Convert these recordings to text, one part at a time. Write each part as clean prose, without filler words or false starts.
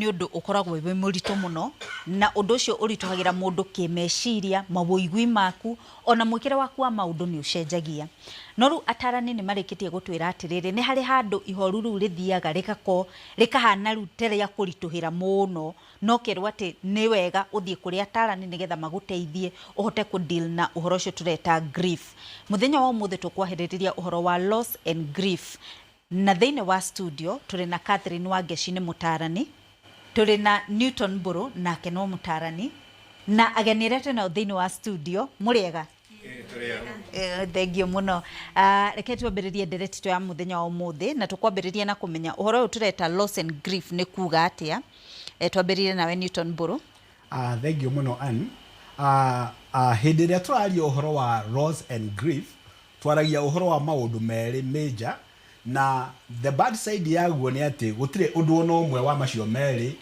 nĩ ũndũ ũkoragwo wĩ mũritũ mũno na ũndũ ũcio ũritũhagĩra mũndũ kĩmeciria, mawũigui maku ona mwĩkĩre waku wa maũndũ nĩ ũcenjagia. No rĩu atarani nĩ marĩkĩtie gũtwĩra atĩrĩrĩ nĩ harĩ handũ ihoru rĩu rĩthiaga rĩkahana rĩu rĩa kũritũhĩra mũno, no kerwo atĩ nĩ wega ũthiĩ kũrĩ atarani nĩgetha magũteithie ũhote kũ-deal na ũhoro ũcio tũreta grief. Mũthenya wa ũmũthĩ tũkwahĩrĩria ũhoro wa loss and grief. Na thĩinĩ wa studio tũrĩ na Catherine Wangeci nĩ mũtarani, tũrĩ na Newton Mburu nake no mũtarani, na ageni arĩa twĩnao thĩinĩ wa studio mũrĩega? Thengiũ mũno. Reke twambĩrĩrie nderetito ya mũthenya wa ũmũthĩ na tũkwambĩrĩria na kũmenya ũhoro ũyũ tũreta loss and grief nĩ kuuga atĩa. Twambĩrĩrie nawe Newton Mburu. Thengiũ mũno Ann. Hĩndĩ ĩrĩa tũraria ũhoro wa loss and grief twaragia ũhoro wa maũndũ merĩ major, na the bad side yaguo nĩ atĩ gũtirĩ ũndũ ona ũmwe wa macio merĩ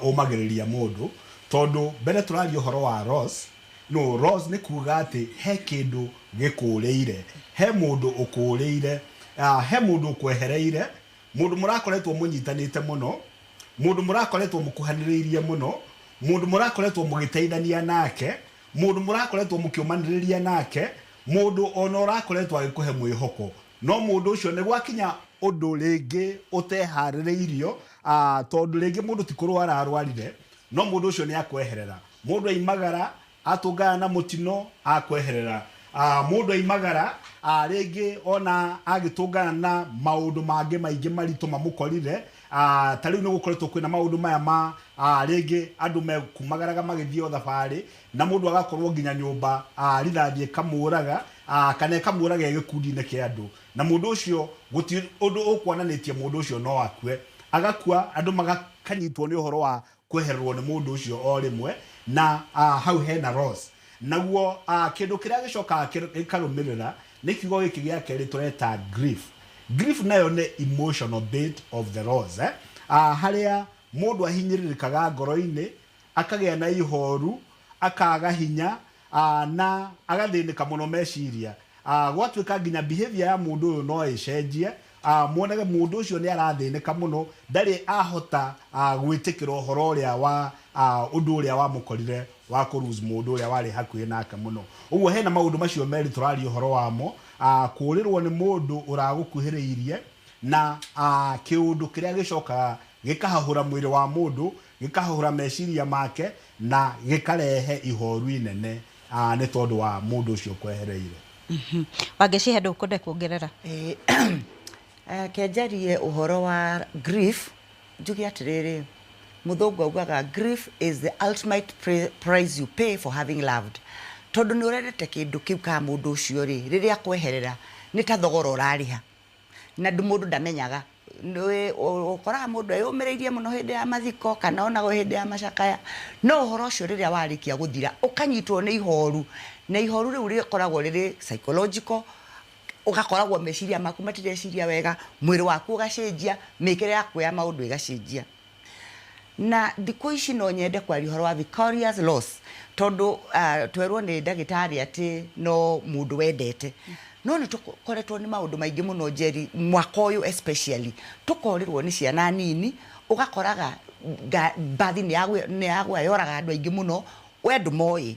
ũmagĩrĩria mũndũ, tondũ mbere tũraria ũhoro wa loss. No, loss nĩ kuuga atĩ he kĩndũ gĩkũrĩire, he mũndũ ũkũrĩire, he mũndũ ũkwehereire, mũndũ mũrakoretwo mũnyitanĩte mũno, mũndũ mũrakoretwo mũkuhanĩrĩirie mũno, mũndũ mũrakoretwo mũgĩteithania nake, mũndũ mũrakoretwo mũkĩũmanĩrĩria nake, mũndũ ona ũrakoretwo agĩkũhe mwĩhoko, no mũndũ ũcio nĩ gwakinya ũndũ rĩngĩ ũteharĩrĩirio, tondũ rĩngĩ mũndũ ti kũrwara arwarire, no mũndũ ũcio nĩ akweherera. Mũndũ aimagara atũngana na mũtino akweherera, mũndũ aimagara rĩngĩ ona agĩtũngana na maũndũ mangĩ maingĩ maritũ mamũkorire. Ta rĩu nĩ gũkoretwo kwĩna maũndũ maya ma rĩngĩ andũ mekumagaraga magĩthiĩ o thabarĩ na mũndũ agakorwo nginya nyũmba rithathi ĩkamũraga kana ĩkamũraga gĩkundi-inĩ kĩa andũ, na mũndũ ũcio gũtirĩ ũndũ ũkuonanĩtie mũndũ ũcio no akue, agakua, andũ magakanyitwo nĩ ũhoro wa kwehererwo nĩ mũndũ ũcio o rĩmwe, na hau hena loss. Naguo kĩndũ kĩrĩa gĩcokaga gĩkarũmĩrĩra nĩ kiugo gĩkĩ gĩa kerĩ tũreta grief. Grief nayo nĩ emotional bit of the loss, harĩa mũndũ ahinyĩrĩrĩkaga ngoro-inĩ, akagĩa na ihoru, akaga hinya, na agathĩnĩka mũno meciria. Gwatuĩka nginya behavior ya mũndũ ũyũ no ĩcenjie, muonage mũndũ ũcio nĩ arathĩnĩka mũno, ndarĩ ahota gwĩtĩkĩra ũhoro ũrĩa wa ũndũ ũrĩa wamũkorire wa kũruse mũndũ ũrĩa warĩ hakuhĩ nake mũno. Ũguo hena maũndũ macio merĩ tũraria ũhoro wamo, kũũrĩrwo nĩ mũndũ ũragũkuhĩrĩirie, na kĩũndũ kĩrĩa gĩcokaga gĩkahahũra mwĩrĩ wa mũndũ, gĩkahahũra meciria make, na gĩkarehe ihoru inene nĩ tondũ wa mũndũ ũcio kwehereire. Wangeci handũ ũkwenda kuongerera? Kĩanjarie ũhoro wa grief, njuge atĩrĩrĩ, mũthũngũ augaga grief is the ultimate price you pay for having loved. Tondũ nĩ ũrendete kĩndũ kĩu ka mũndũ ũcio rĩ, rĩrĩa kweherera nĩ ta thogora ũrarĩha, na mũndũ ndamenyaga. Ũkoraga mũndũ eyũmĩrĩirie mũno hĩndĩ ya mathiko kana ona hĩndĩ ya macakaya, no ũhoro ũcio rĩrĩa warĩkia gũthira ũkanyitwo nĩ ihoru, na ihoru rĩu rĩkoragwo rĩrĩ psychological, ugakoragwo meciria maku matireciria wega, mwĩrĩ waku ũgacenjia, mĩkĩre yaku ya maũndũ ĩgacenjia. Na thikũ ici no nyende kwaria ũhoro wa vicarious loss, tondũ twerwo nĩ ndagĩtarĩ atĩ no mũndũ wendete, no nĩ tũkoretwo nĩ maũndũ maingĩ mũno Njeri mwaka ũyũ especially, tũkorirwo nĩ ciana nini, ũgakoraga mbathi nĩ yagwa yoraga andũ aingĩ mũno, we ndũmoĩ.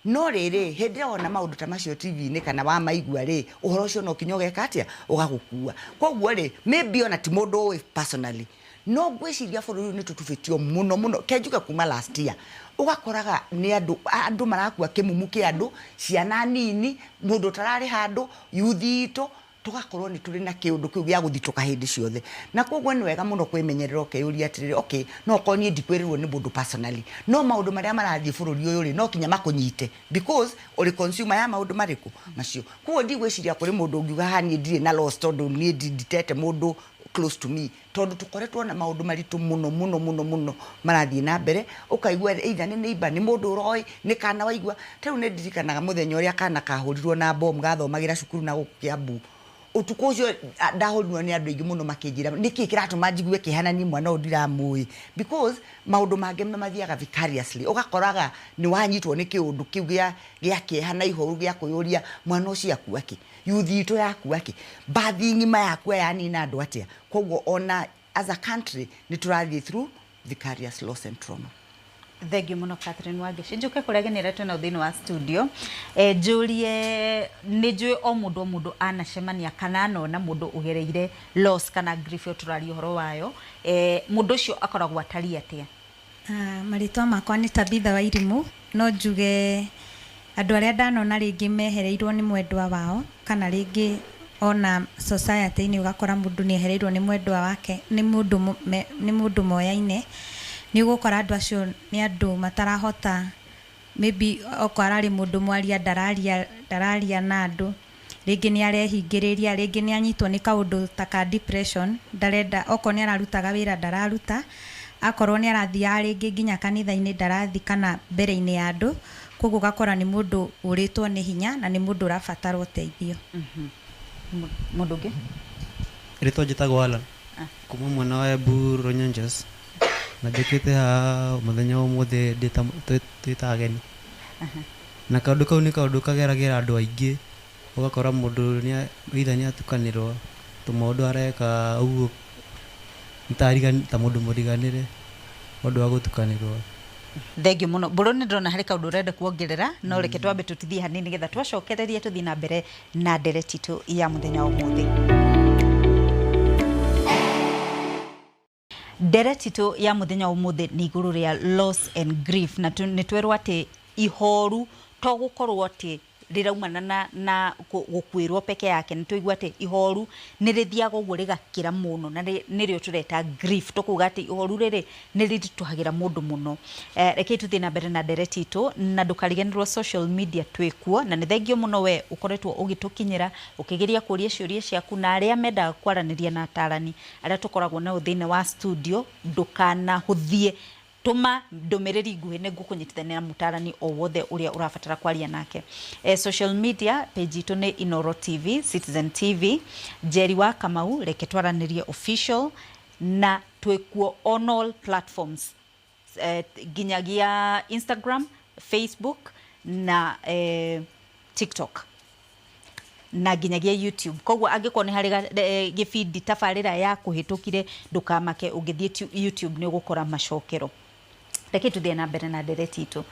No rĩrĩ, hĩndĩ ona maũndũ ta macio TV-inĩ kana wa maigua rĩ, ũhoro ũcio no kinya ũgeka atĩa ũgagũkua. Koguo rĩ, maybe ona ti mũndũ ũĩ personally, no ngwĩciria bũrũri nĩ tũtubĩtio mũno mũno, kenjuka kuma last year. Ugakoraga nĩ andũ marakua kĩmumu kĩa andũ, ciana nini, mũndũ tararĩ handũ, yuthi itũ, tugakorwo nĩ tũrĩ na kĩũndũ kĩu gĩa gũthitũka hĩndĩ ciothe. Na koguo nĩ wega mũno kwĩmenyerera ũkeyũria atĩrĩrĩ, okay, no ko niĩ ndikwĩrĩrwo nĩ mũndũ personally, no maũndũ marĩa marathiĩ bũrũri ũyũ rĩ, no kinya makũnyite, because ũrĩ consumer ya maũndũ marĩkũ macio. Koguo ndigwĩciria kũrĩ mũndũ ũngiuga haha niĩ ndirĩ na loss tondũ niĩ nditete mũndũ close to me, tondũ tukoretwo na maũndũ maritũ mũno mũno mũno mũno marathiĩ na mbere, ukaigua either nĩ neighbor, nĩ mũndũ ũroĩ, nĩ kana waigua. Rĩu nĩ ndirikanaga mũthenya ũrĩa kana kahũrirwo na bomb gathomagĩra cukuru na gũkũ Kiambu. Ũtukũ ũcio ndahũrirwo nĩ andũ aingĩ mũno makĩnjĩra nĩkĩ kĩratũma njigue kĩhanani mwana ũyũ ndiramũĩ, because maũndũ mangĩ mathiaga vicariously, ũgakoraga nĩ wanyitwo nĩ kĩũndũ kĩu gĩa kĩeha na ihoru gĩa kwĩyũria mwana ũcio akua kĩ, yuthi itũ yakua kĩ, mbathi ng'ima yakua yanina andũ atĩa. Koguo ona as a country nĩ tũrathiĩ through vicarious loss and trauma. Thank you muno Catherine Wagish. Njuke kuregenera twena thini wa studio. Julie nijue o mundu anacemania kana anona mundu ugereire loss kana grief turari horo wayo. Mundu ucio akoragwo atari atia? Maritwa makwa ni Tabitha wa Irimu, no njuge andu aria ndanona ringi mehereirwo ni mwendwa wao kana ringi ona society ni ugakora mundu ni ehereirwo ni mwendwa wake ni mundu moyaine ni gukora andu acio ni andu matarahota maybe okwarari mundu mwaria dararia na andu ringi ni arehingiriria ringi ni anyitwo ni kaundu ta ka depression ndarenda oko ni ararutaga wira ndararuta akorwo ni arathia ringi nginya kanitha-ini ndarathi kana mbere-ini ya andu koguo gakora ni mundu uritwo ni hinya na ni mundu urabatara uteithio. Mundu ungi rito njitagwo Alan kuma mwena wa Embu Ronyanjas na ndikite ha muthenya umuthi ndita ageni na kaundu kau ni kaundu kageragera andu aingi ugakora mundu ni atukanirwo tumaundu areka uguo ntarigani ta mundu muriganire undu wa gutukanirwo. Thank you muno. Buru ni ndona hari kaundu urenda kuongerera no reke twambe tutithie hanini getha twacokererie tuthi na mbere na ndereti tu ya muthenya wa umuthi. Ndereti tu ya muthenya wa umuthi ni iguru ria loss and grief na ni twerwo ati ihoru to gukorwo ati riraumana na Gũkwĩrwo peke yake ni tuigwa ati ihoru ni rithiaga uguo rigakira muno na nirio tureta grief tukuga ati ihoru riri ni rirituhagira mundu muno. Reke tuthi na mbere na ndereti tu na ndukariganirwo social media twikuo na ni thengio muno we ukoretwo ugitukinyira ukigeria kuria ciuria ciaku na aria menda kwaraniria na atarani aria tukoragwo na uthine wa studio ndukana huthie tuma ndomereri nguhe ne gukunyitithania na mutarani o wothe uria urabatara kwaria nake. Social media page itu ni Inoro TV, Citizen TV, Jerry wa Kamau reke twaranirie official na twekuo on all platforms, ginyagia Instagram, Facebook na TikTok na ginyagia YouTube. Koguo angiko ni hari gifidi tafarira ya kuhitukire ndukamake ugithie YouTube ni gukora macokero. Reke tuthie na mbere na ndereti itu.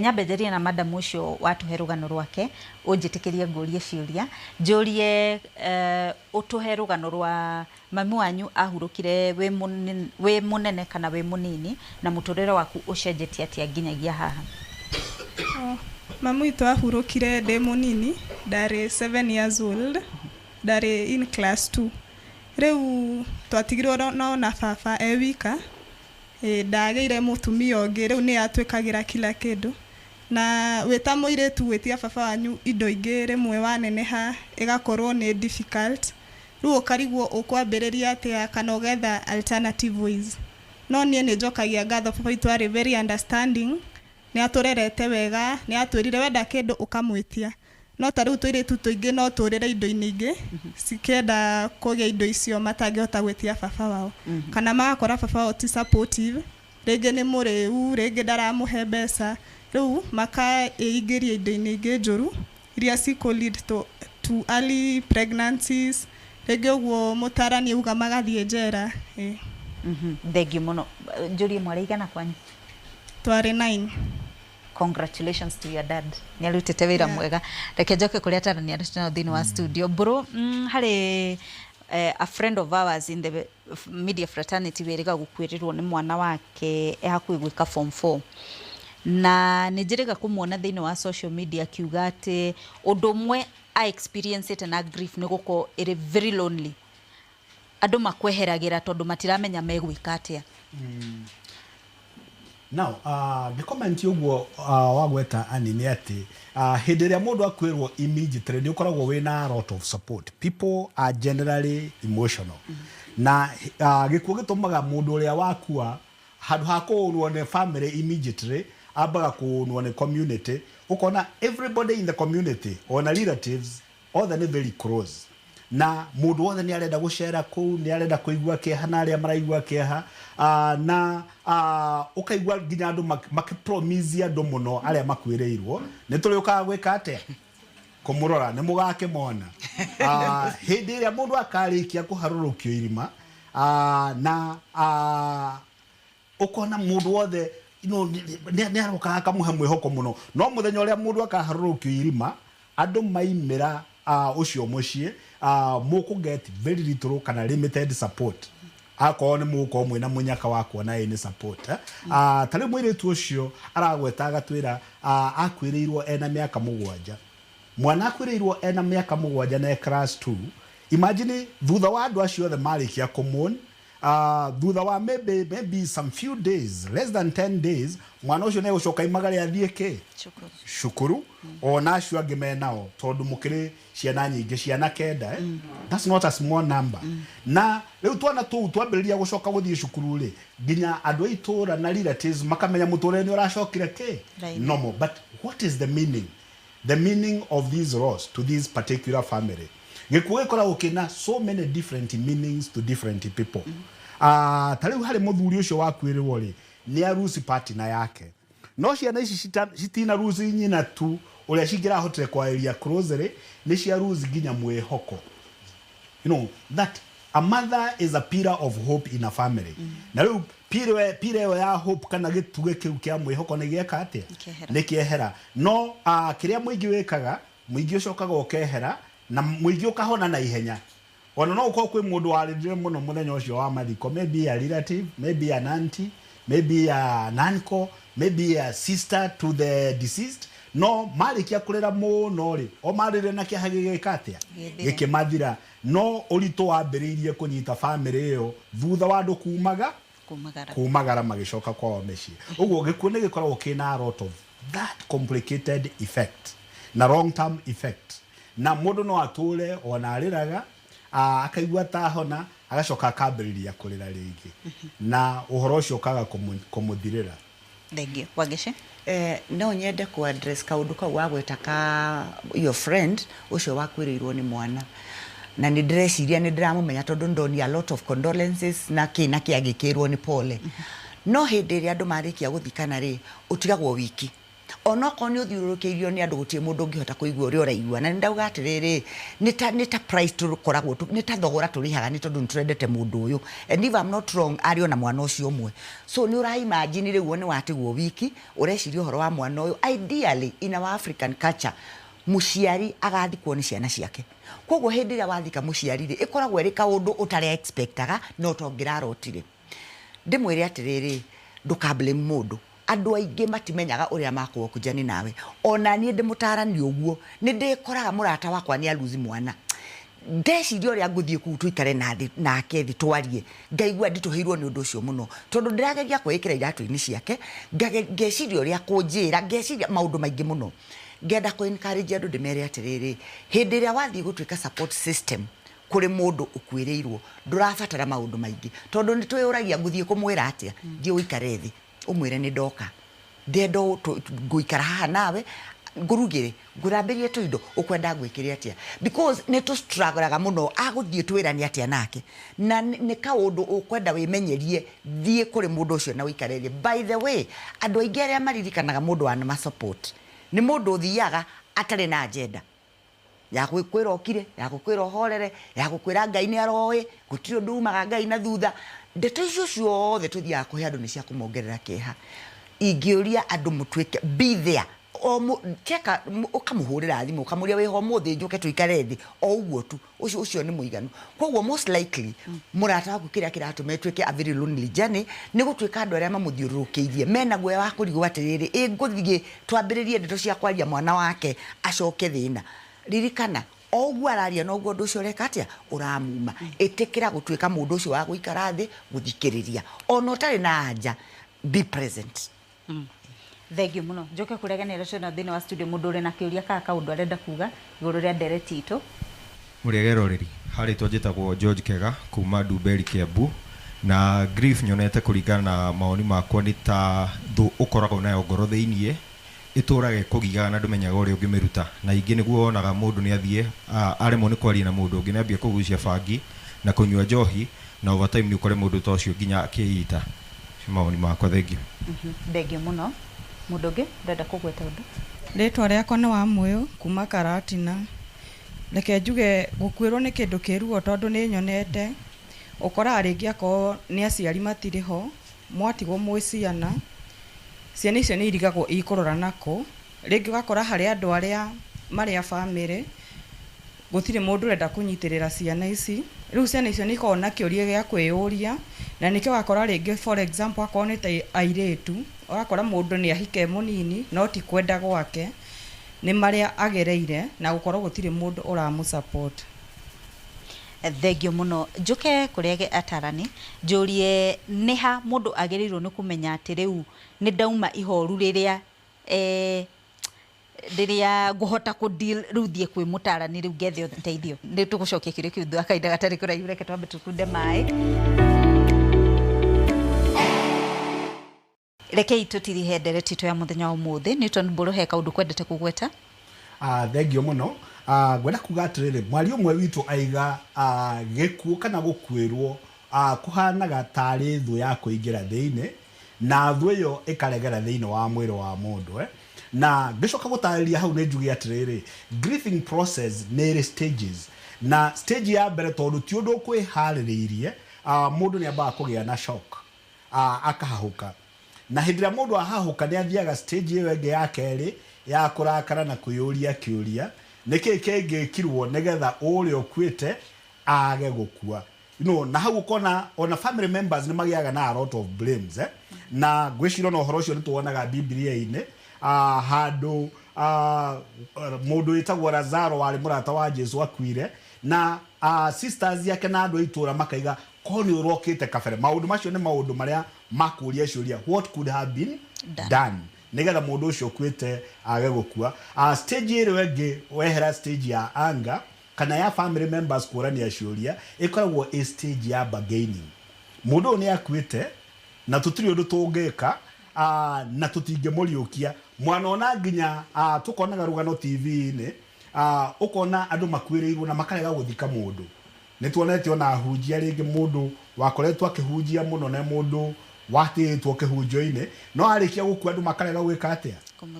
Nyambejeria na madam ucio watuhe rugano rwake unjitikirie ngurie ciuria njurie utuhe rugano rwa mami wanyu ahurukire we munene kana we munini na muturire waku ucenjetie atia nginyagia haha. Mamu itu ahurukire de munini ndari 7 years old ndari in class 2 riu twatigirwo na baba ewika ndageire mutumia ongi riu ni atwikagira kila kindu na weta muiretu gwitia baba wanyu indo ingi rimwe waneneha igakorwo ni difficult riu ukarigwo ukwambiriria atia kana ugetha alternative ways no nie ni njokagia ngatho baba itu ari very understanding ni aturerete wega ni atwirire wenda kindu ukamwitia no ta riu tuiretu tuingi no turire indo ingi sikenda kugia indo icio matangihota gwitia baba wao kana magakora baba wao ti supportive ringi ni muriu ringi ndaramuhe mbeca riu makaigiria indo ingi njuru iria ciko lead to early pregnancies ringi uguo mutarani uga magathie njera. Thank you muno. Njuri mwarigana kwanyu? Twari 9. Congratulations to your dad. Niarutite wira mwega. Reke njoke kuria tarani arutana thini wa studio. Bro, hari a friend of ours in the media fraternity weriga Gũkwĩrwo ni mwana wake hakuĩ gwika form 4. Na nijiriga kumuona thini wa social media kiuga ati undu mwe a experience it na grief ni guko iri very lonely. Andu makweheragira tondu matiramenya megwika atia. Now, the comment uguo wagweta ani ni ati hindi ria mundu akwirwo immediately ni ukoragwo wina a lot of support. People are generally emotional. Na gikuo gitumaga mundu uria wakua handu ha kuunwo ne family immediately abaga kuunwo ne community ukona everybody in the community or relatives all the very close. Na mundu wothe ni arenda gucera kuu ni arenda kuigua kieha na aria maraigua kieha na ukaigua nginya andu makipromise andu muno aria makwireirwo ni tuli ukaga gwika atia kumurora ni mugake mona hindi iria mundu akarikia kuharurukio irima na ukona mundu wothe ni aroka kamuhe mwihoko muno no muthenya uria mundu akaharurukio irima andu maimira ucio mucie muku get very little kana limited support akone muko mwina munyaka wa kuona ni support tari mwiritu ucio aragweta agatwira akwirirwo ena miaka 7 mwana akwirirwo ena miaka 7 na class 2 imagine thutha wa andu acio the marikia common thutha wa maybe some few days less than 10 days mwana ucio ne gucoka imagari athieke shukuru ona acio angimenao tondu mukiri ciana nyingi ciana kenda that's not a small number na riu twana tu twambiriria gucoka guthie shukuru ri ginya andu aitura na relatives makamenya muture ni uracokire ke normal but what is the meaning of these laws to this particular family gikuwe kora ukina so many different meanings to different people tariu hari muthuri ucio wakwirwo ri ni arusi partner yake no ciana ici citina rusi nyina tu uria cingira hotire kwa area closery ni cia rusi ginya mwehoko you know that a mother is a pillar of hope in a family na riu pillar ya hope kana gituge kiu kia mwehoko ni gieka atia ni kiehera no kiria mwingi wikaga mwingi ucokaga ukehera na mwingi ukahona na ihenya ona no uko kwi mundu warindire muno muthenya ucio wa mathiko maybe a relative maybe an auntie maybe an uncle maybe a sister to the deceased no marikia kurera muno ri o marire na kihagigikatia gikimathira no urito wambiriirie kunyita family iyo thutha wa andu kumagara magicoka kwa meci uguo gikuone gikoragwo kina a lot of that complicated effect na long term effect na mundu no atule ona ariraga akaigua ta hona agacoka akambiriria kurira ringi na uhoro ucio kaga kumuthirira thengio Wangeci no nyende ku address kaundu kau wagwetaka your friend ucio wakwirirwo ni mwana na ni ndreciria ni ndiramumenya tondu ndoni a lot of condolences na kina kiagikirwo ni pole no hindi ria andu marikia guthikana ri utigagwo wiki onoko ni uthiurukiirio ni andu gutie mundu ngihota kuigua uri uraigua na ndauga atiriri ni ta price tukoragwo ni ta thogora turihaga ni tondu nturendete mundu uyu and if I'm not wrong ari ona mwana ucio umwe so ni ura imagine riu ni watigwo wiki ureciria horo wa mwana uyu ideally in our African culture muciari agathikwo ni ciana ciake koguo hindi ria wathika muciari ri ikoragwo ri kaundu utari expectaga no tongirarotire ndimwire atiriri ndukablame mundu andu aingi matimenyaga uria makwo kujani nawe ona nie ndimutarani uguo ni ndikoraga murata wakwa ni aluzi mwana ndeciria uria nguthie ku tuikare na kethi twarie ngaigua ndituhirwo ni undu ucio muno tondu ndirageria kwikira iratu-ini ciake ngeciria uria kunjira ngeciria maundu maingi muno ngenda ku encourage andu ndimere atiriri hindi ria wathie gutuika support system kuri mundu ukwirirwo ndurabatara maundu maingi tondu ni twiyuragia nguthie kumwira atia thie uikare thi umwire ni ndoka ndendo nguikara haha nawe ngurugire ngurambirie tuindo ukwenda gwikire atia because ne to struggleaga muno aguthie twirani atia nake na ni kaundu ukwenda wimenyerie thie kuri mundu ucio na uikarerie by the way andu aingi aria maririkanaga mundu wa ma support ni mundu thiaga atari na agenda ya gukwira okire ya gukwira horere ya gukwira ngai ni aroi gutiro ndumaga ngai na thutha ndeto icio ciothe tuthia kuhe andu ni cia kumongerera keha ingiuria andu mutwike be there o cheka ukamuhurira thimu ukamuria weho muthi njuke tuikare thi o uguo tu ucio ni muiganu koguo most likely murata waku kiria kiratumetwike a very lonely journey ni gutwika andu aria mamuthiurukiithie mena gwe wa kurigwo atiriri nguthie twambiririe ndeto cia kwaria mwana wake acoke thina ririkana ogwa araria no gwo nducio reka atia uramuma itikira gutwika mundu ucio wa guikara thi guthikiriria ono tari na anja be present thengio muno njoke kureganira tena thini wa studio mundu uri na kiuria ka kaundu arenda kuga iguru ria ndereti itu muriegero riri hari twajitagwo George Kega kuma Duberi Kiambu na grief nyonete kuringana na maoni makwa ni ta thu ukoragwo nayo ngoro thiinie iturage kugiga na ndumenyaga uri ungimiruta na ingi niguo onaga mundu ni athie aremo ni kwaria na mundu ungi niambia kugucia bangi na kunywa njohi na over time ni ukore mundu ta ucio nginya akiita maoni makwa thengio thengio muno mundu ungi ndenda kugweta undu ritwa riakwa ni wa muyo kuma Karatina reke njuge gukwirwo ni kindu kiruo tondu ni nyonete ukora ringi ako ni aciari matiriho mwatigwo mwĩ ciana ciana icio nĩ irigagwo ikũrora nako rĩngĩ ũgakora harĩ andũ arĩa marĩ a bamĩrĩ gũtirĩ mũndũ ũrenda kũnyitĩrĩra ciana ici rĩu ciana icio nĩ ikoragwo na kĩũria gĩa kwĩyũria na nĩkĩo wakora rĩngĩ for example akorwo nĩ ta airĩtu ũgakora mũndũ nĩ ahike mũnini no ti kwenda gwake nĩ marĩa agereire na gũkorwo gũtirĩ mũndũ ũramũsupport. Thengio muno njuke kũrĩa atarani njũrie nĩha mũndũ agĩrĩirwo nĩ kũmenya atĩ rĩu nĩ ndauma ihoru rĩrĩa ngũhota kũdeal rĩu thiĩ kwĩ mũtarani rĩu gethe ũteithio nĩ tũgũcokia kĩrĩa kĩu akainda gatarĩ kũraihu reke twambe tũkunde maĩ rekei tũtirihe ndereti tũ ya mũthenya ũmũthĩ Newton Mbũrũ he kaũndũ kwendete kũgweta. Thengio muno ngwenda kuga atĩrĩrĩ mwari ũmwe witũ aiga gĩkuũ kana gũkwĩrwo kũhanaga tarĩ thũ ya kũingĩra thĩinĩ na thũ ĩyo ĩkaregera thĩinĩ wa mwĩrĩ wa mũndũ na ngĩcoka gũtarĩria hau nĩ njuge atĩrĩrĩ grieving process nĩ ĩrĩ stages na stage ya mbere tondũ ti ũndũ kwĩharĩrĩirie mũndũ nĩ ambaga kũgĩa na shock akahahũka na hĩndĩ ĩrĩa mũndũ ahahũka nĩ athiaga stage ĩyo ĩngĩ ya kerĩ ya kũrakara na kwĩyũria kĩũria nĩkĩ kĩngĩkirwo nĩgetha ũrĩa ũkuĩte age gũkua na hau ũkona ona family members nĩ magĩaga na a lot of blames na ngwĩciria na ũhoro ũcio nĩ tuonaga Biblia-inĩ handũ mũndũ wĩtagwo Lazaro warĩ mũrata wa Jesu akuire na sisters yake na andũ itũra makaiga ko nĩ ũrokĩte kabere maũndũ macio nĩ maũndũ marĩa makũria ciũria what could have been done nĩgetha mũndũ ũcio ũkuĩte age gũkua. Stage ĩrĩa ĩngĩ wehera stage ya anger kana ya family members kũrania ciũria ĩkoragwo stage ya bargaining mũndũ nĩ akuĩte na tũtirĩ ũndũ tũngĩka na tũtingĩmũriũkia mwana ona nginya tũkonaga rũgano TV-inĩ ũkona andũ makuĩrĩirwo na makarega gũthika mũndũ nĩ tuonete ona hunjia rĩngĩ mũndũ wakoretwo akĩhunjia mũno na mũndũ watĩtwo kĩhunjio-inĩ no arĩkia gũkua andũ makarega gwĩka atĩa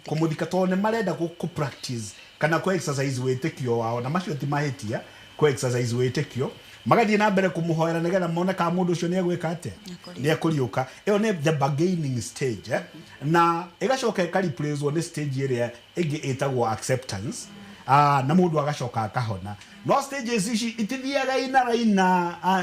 kũmũthika tondũ nĩ marenda practice kana ku exercise wĩtĩkio wao na macio ti mahĩtia ku exercise wĩtĩkio magathiĩ na mbere kũmũhoera nĩgetha mone kana mũndũ ũcio nĩ egwĩka atĩa nĩ ekũriũka ĩyo nĩ the bargaining stage na ĩgacoka ĩkareplacewo nĩ stage ĩrĩa ĩngĩ ĩtagwo acceptance na mũndũ agacoka akahona no stages ici itithiaga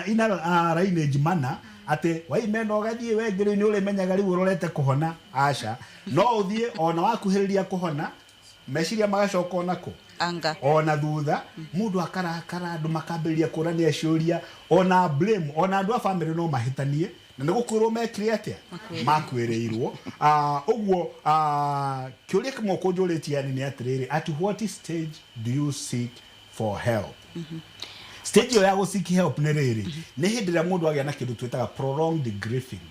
ina lineage mana ate waimena ũgathiĩ wengĩrĩ nĩ ũrĩmenyaga rĩu ũrorete kũhona aca no ũthiĩ ona wakuhĩrĩria kũhona meciria magacoka onako anga ona thutha mũndũ akarakara andũ makambĩrĩria kũrania ciũria ona blame ona andũ a family no mahĩtanie na nĩ gũkwĩrwo mekire atĩa makwĩrĩirwo ũguo kĩũria kĩmwe kũnjũrĩtie nĩ atĩrĩrĩ at what stage do you seek for help stage ya go seek help nĩ rĩrĩ nĩ hĩndĩ ĩrĩa mũndũ agĩa na kĩndũ twĩtaga prolonged grieving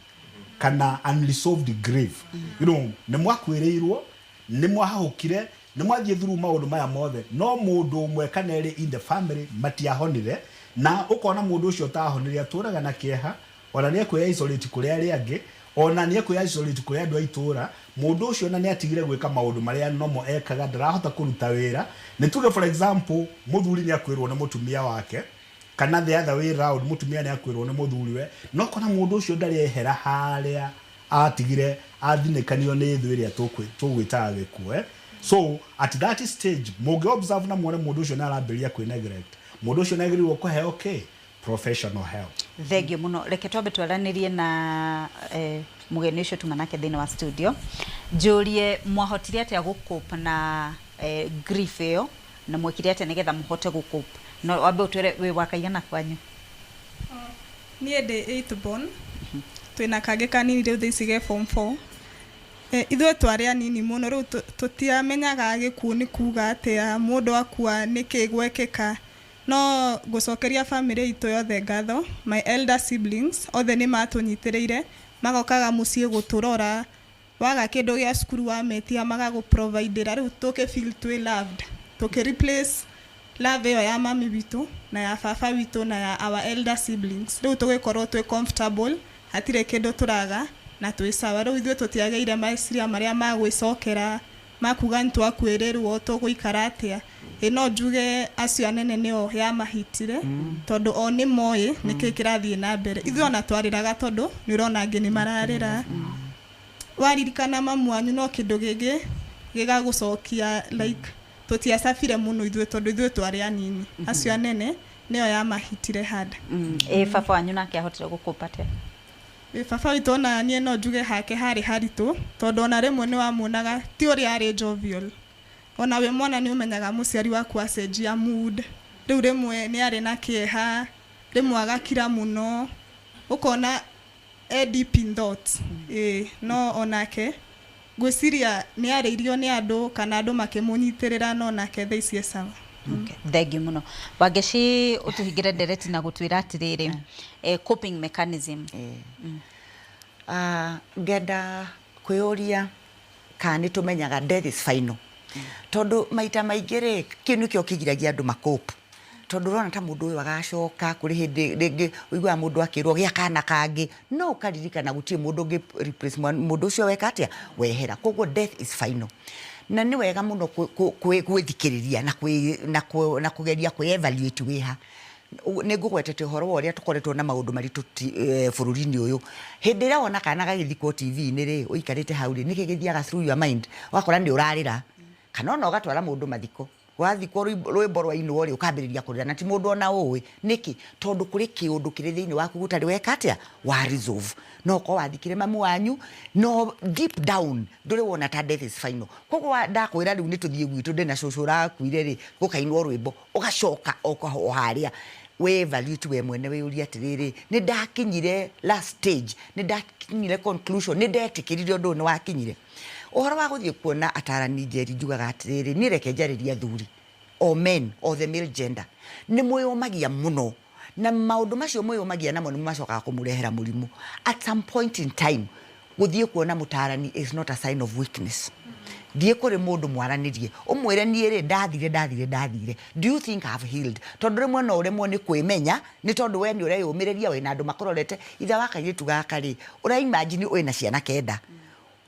kana unresolved grief nĩ mwakwĩrĩirwo nĩ mwahahũkire nĩ mwathiĩ through maũndũ maya mothe no mũndũ ũmwe kana erĩ in the family matiahonire na ũkona mũndũ ũcio tahonire atũraga na kĩeha ona nĩ ekwĩya isolate kũrĩa arĩa angĩ ona nĩ ekwĩya isolate kũrĩa andũ a itũra mũndũ ũcio na nĩ atigire gwĩka maũndũ marĩa nomo ekaga ndarahota kũruta wĩra nĩ tuge for example mũthuri nĩ akwĩrwo nĩ mũtumia wake kana the other way round mũtumia nĩ akwĩrwo nĩ mũthuriwe no kona mũndũ ũcio ndarĩ ehera harĩa atigire athinĩkanio nĩ thũ ĩrĩa tũgwĩtaga gĩkuũ so at that stage mũngĩ observe na muone mũndũ ũcio nĩ arambĩrĩria kwĩ neglect mũndũ ũcio nĩ agĩrĩirwo kũheo professional help. Thengio muno reke twambe twaranĩrie na mũgeni ũcio tuma nake thĩinĩ wa studio njũrie mwahotire atĩa gũcope na grief ĩyo na mwekire atĩa nĩgetha mũhote gũcope no wambe ũtwĩre wĩ wakaigana kwanyu. Niĩ ndĩ 8 born twĩna kangĩ kanini rĩu thĩicige form 4 ithuĩ twarĩ anini mũno rĩu tũtiamenyaga gĩkuũ nĩ kuga atĩa mũndũ akua nĩkĩ gwekĩka no gũcokeria famĩlĩ itũ yothe ngatho my elder siblings othe nĩ matũnyitĩrĩire magokaga mũciĩ gũtũrora waga kĩndũ gĩa cukuru wametia magagũprovidera rĩu tũkĩfeel twĩ loved tũkĩreplace love ĩyo ya mami witũ na ya baba witũ na ya our elder siblings rĩu tũgĩkorwo twĩ comfortable hatirĩ kĩndũ tũraga na twĩ sawa rĩu ithuĩ tũtiagĩire meciria marĩa magwĩcokera makuga nĩ twakwĩrĩrwo tũgũikara atĩa no njuge acio anene nĩo yamahitire tondũ o nĩ moĩ nĩkĩ kĩrathiĩ na mbere ithuĩ ona twarĩraga tondũ nĩ ũrona angĩ nĩ mararĩra waririkana mamu wanyu no kĩndũ gĩkĩ gĩgagũcokia like tũtiacabire mũno ithuĩ tondũ ithuĩ twarĩ anini acio anene nĩo yamahitire hard baba wanyu nake ahotire gũkũpatia baba witũ ona niĩ no njuge hake harĩ haritũ tondũ ona rĩmwe nĩ wamuonaga ti ũrĩa arĩ jovial ona we mwana nĩ ũmenyaga mũciari waku acenjia mood rĩu rĩmwe nĩ arĩ na kĩeha rĩmwe agakira mũno ũkona deep in thoughts no onake ngwĩciria nĩ arĩirio nĩ andũ kana andũ makĩmũnyitĩrĩra no nake thaa ici sawa thengiũ mũno Wangeci ũtũhingĩre ndereti na gũtwĩra atĩrĩrĩ coping mechanism ngenda kwĩũria kana nĩ tũmenyaga death is final tondũ maita maingĩ rĩ kĩu nĩkĩo kĩgiragia andũ makopu tondũ ũrona ta mũndũ ũyũ agacoka kũrĩ hĩndĩ rĩngĩ ũiguaga mũndũ akĩrwo gĩa kana kangĩ no ũkaririkana gũtirĩ mũndũ ũngĩ replace mũndũ ũcio weka atĩa wehera koguo death is final na nĩ wega mũno gwĩthikĩrĩria na kũgeria kwĩ-evaluate wĩha nĩ ngũgwetete ũhoro wa ũrĩa tũkoretwo na maũndũ maritũ bũrũri-inĩ ũyũ hĩndĩ ĩrĩa wona kana gagĩthikwo TV-inĩ rĩ ũikarĩte hau rĩ nĩkĩ gĩthiaga through your mind wakora nĩ ũrarĩra kana ona ũgatwara mũndũ mathiko wathikwo rwĩmbo rwa inwo rĩ ũkambĩrĩria kũrĩra na ti mũndũ ona ũĩ nĩkĩ tondũ kũrĩ kĩũndũ kĩrĩ thĩinĩ waku gũtarĩ weka atĩa wa resolve no ko wathikire mamu wanyu no deep down ndũrĩ wona ta death is final koguo ndakwĩra rĩu nĩ tũthiĩ gwitũ ndĩna cũcũ ũrakuire rĩ gũkainwo rwĩmbo ũgacoka o harĩa we value we mwene wĩũria atĩrĩrĩ nĩ ndakinyire last stage nĩ ndakinyire conclusion nĩ ndetĩkĩrire ũndũ nĩ wakinyire ũhoro wa gũthiĩ kuona atarani njeri njugaga atĩrĩrĩ nĩ reke njarĩrie athuri o men o the male gender nĩ mwĩyũmagia mũno na maũndũ macio mwĩyũmagia namo nĩ macokaga kũmũrehera mũrimũ at some point in time gũthiĩ kuona mũtarani is not a sign of weakness thiĩ kũrĩ mũndũ mwaranĩrie ũmwĩre niĩ rĩ ndathire do you think I've healed tondũ rĩmwe no ũremwo nĩ kwĩmenya nĩ tondũ we nĩ ũreyũmĩrĩria wĩna andũ makũrorete itha wa kairĩtu gaka rĩ ũraimagine wĩna ciana kenda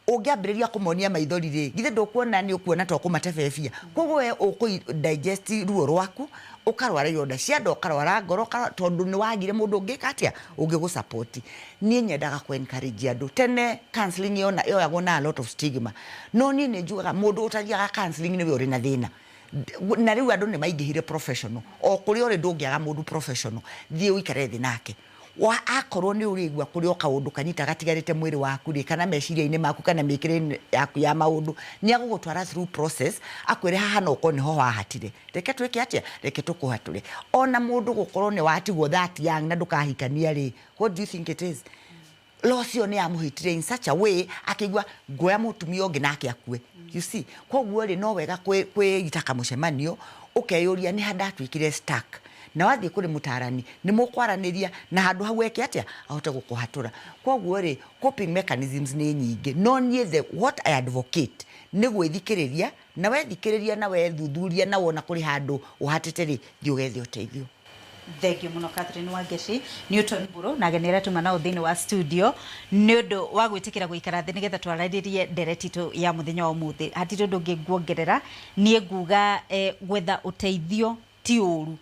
ũngĩambĩrĩria kũmonia maithori rĩ githĩ ndũkuona nĩ ũkuona to kũmatebebia koguo we digest ruo rwaku ũkarwara ironda cia nda ũkarwara ngoro tondũ nĩ wagire mũndũ ũngĩka atĩa ũngĩgũsupport niĩ nyendaga encourage andũ tene counseling yoyagwo na a lot of stigma no niĩ nĩ njugaga mũndũ ũtathiaga counseling nĩwe ũrĩ na thĩna na rĩu andũ nĩ maingĩhire professional o kũrĩ ũrĩ ndũngĩaga mũndũ professional thiĩ ũikare thĩ nake akorwo nĩ ũrĩigua kũrĩ o kaũndũ kanyita gatigarĩte mwĩrĩ waku rĩ kana meciria-inĩ maku kana mĩkĩre yaku ya maũndũ nĩ agũgũtwara through process akwĩre haha no ũkorwo nĩho wahatire reke twĩke atĩa reke tũkũhatũre ona mũndũ gũkorwo nĩ watigwo that young na ndũkahikania rĩ what do you think it is locio nĩ amũhĩtire in such a way akĩigua ngoya mũtumia ũngĩ nake akue you see koguo rĩ no wega kwĩgita kamũcemanio ũkeyũria nĩ handatuĩkire stuck na wathiĩ kũrĩ mũtarani nĩ mũkwaranĩria na handũ hau eke atĩa ahote gũkũhatũra koguo rĩ coping mechanisms nĩ nyingĩ no niĩ what I advocate nĩ gwĩthikĩrĩria na wethikĩrĩria na wethuthuria na wona kũrĩ handũ ũhatĩte rĩ thiĩ ũgethe ũteithio thengiũ mũno Catherine Wangeci Newton Mburu na genera tuma nao thĩinĩ wa studio nĩ ũndũ wa gwĩtĩkĩra gũikara thĩ nĩgetha twararĩrie ndereti tu ya mũthenya wa ũmũthĩ hatirĩ ũndũ ũngĩ nguongerera niĩ nguga gwetha ũteithio ti ũru